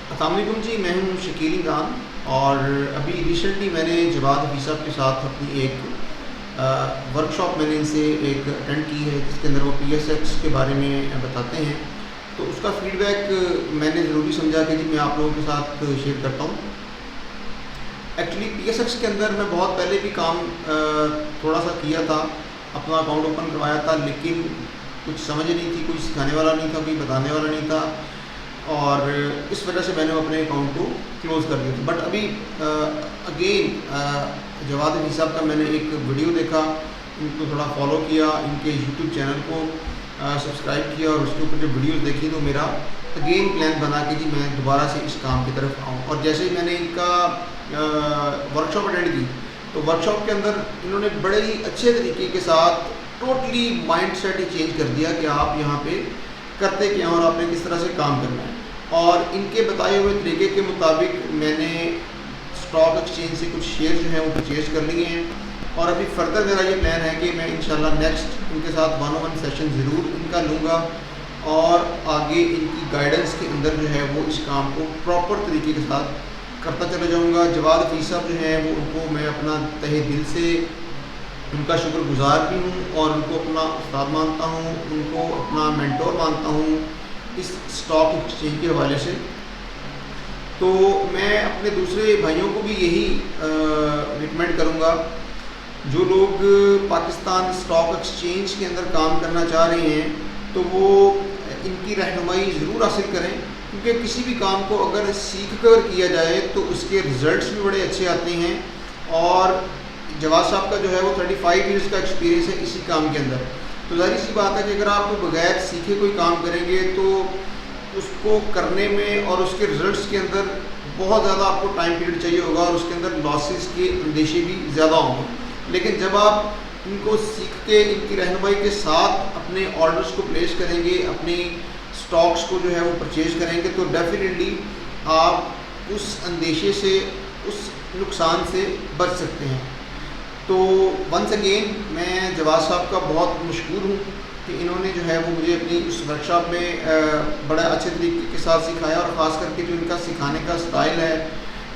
अस्सलाम वालेकुम जी, मैं हूँ शकील इमरान। और अभी रिसेंटली मैंने जवाद हफीज़ साहब के साथ अपनी एक वर्कशॉप मैंने इनसे एक अटेंड की है, जिसके अंदर वो PSX के बारे में बताते हैं। तो उसका फ़ीडबैक मैंने ज़रूरी समझा कि जी मैं आप लोगों के साथ शेयर करता हूँ। एक्चुअली PSX के अंदर मैं बहुत पहले भी काम थोड़ा सा किया था, अपना अकाउंट ओपन करवाया था, लेकिन कुछ समझ नहीं थी, कोई सिखाने वाला नहीं था, कोई बताने वाला नहीं था, और इस वजह से मैंने अपने अकाउंट को क्लोज़ कर दिया था। बट अभी अगेन जवाद हफीज़ साहब का मैंने एक वीडियो देखा, इनको थोड़ा फॉलो किया, इनके यूट्यूब चैनल को सब्सक्राइब किया, और उसके ऊपर जो वीडियोस देखी तो मेरा अगेन प्लान बना कि जी मैं दोबारा से इस काम की तरफ आऊँ। और जैसे ही मैंने इनका वर्कशॉप अटेंड की, तो वर्कशॉप के अंदर इन्होंने बड़े ही अच्छे तरीके के साथ टोटली माइंड सेट ही चेंज कर दिया कि आप यहाँ पे करते क्या हैं और आपने किस तरह से काम करना है। और इनके बताए हुए तरीके के मुताबिक मैंने स्टॉक एक्सचेंज से कुछ शेयर जो हैं वो परचेज कर लिए हैं, और अभी फर्दर मेरा ये प्लान है कि मैं इंशाल्लाह नेक्स्ट इनके साथ 1-on-1 सेशन ज़रूर इनका लूँगा, और आगे इनकी गाइडेंस के अंदर जो है वो इस काम को प्रॉपर तरीके के साथ करता चला जाऊँगा। जवाद हफीज़ साहब जो हैं वो उनको मैं अपना तहे दिल से उनका शुक्रगुज़ार भी हूँ, और उनको अपना उस्ताद मानता हूँ, उनको अपना मेंटोर मानता हूँ इस स्टॉक एक्सचेंज के हवाले से। तो मैं अपने दूसरे भाइयों को भी यही रिकमेंड करूँगा, जो लोग पाकिस्तान स्टॉक एक्सचेंज के अंदर काम करना चाह रहे हैं, तो वो इनकी रहनुमाई ज़रूर हासिल करें, क्योंकि किसी भी काम को अगर सीख कर किया जाए तो उसके रिज़ल्ट्स भी बड़े अच्छे आते हैं। और जवाद साहब का जो है वो 35 ईयर्स का एक्सपीरियंस है इसी काम के अंदर। तो ज़ाहिर सी बात है कि अगर आप बगैर सीखे कोई काम करेंगे तो उसको करने में और उसके रिज़ल्ट्स के अंदर बहुत ज़्यादा आपको टाइम पीरियड चाहिए होगा, और उसके अंदर लॉसेस के अंदेशे भी ज़्यादा होंगे। लेकिन जब आप इनको सीख के इनकी रहनुमाई के साथ अपने ऑर्डर्स को प्लेस करेंगे, अपनी स्टॉक्स को जो है वो परचेज करेंगे, तो डेफिनेटली आप उस अंदेशे से, उस नुकसान से बच सकते हैं। तो वंस अगेन मैं जवाद साहब का बहुत मशकूर हूँ कि इन्होंने जो है वो मुझे अपनी उस वर्कशॉप में बड़ा अच्छे तरीके के साथ सिखाया, और ख़ास करके जो इनका सिखाने का स्टाइल है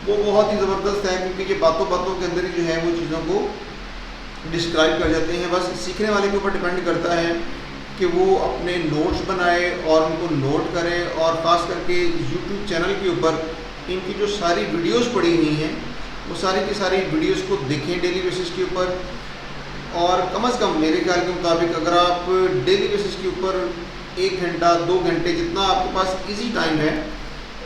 वो बहुत ही ज़बरदस्त है, क्योंकि ये बातों बातों के अंदर ही जो है वो चीज़ों को डिस्क्राइब कर जाते हैं। बस सीखने वाले के ऊपर डिपेंड करता है कि वो अपने नोट्स बनाए और उनको नोट करे, और ख़ास करके यूट्यूब चैनल के ऊपर इनकी जो सारी वीडियोस पड़ी हुई हैं वो सारी की सारी वीडियोस को देखें डेली बेसिस के ऊपर। और कम से कम मेरे ख्याल के मुताबिक अगर आप डेली बेसिस के ऊपर 1 घंटा 2 घंटे जितना आपके पास इजी टाइम है,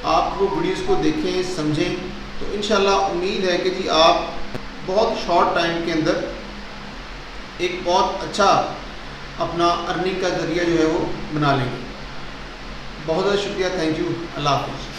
आप वो वीडियोस को देखें, समझें, तो इंशाल्लाह उम्मीद है कि जी आप बहुत शॉर्ट टाइम के अंदर एक बहुत अच्छा अपना अर्निंग का ज़रिया जो है वो बना लेंगे। बहुत ज़्यादा शुक्रिया, थैंक यू, अल्लाह हाफ़िज़।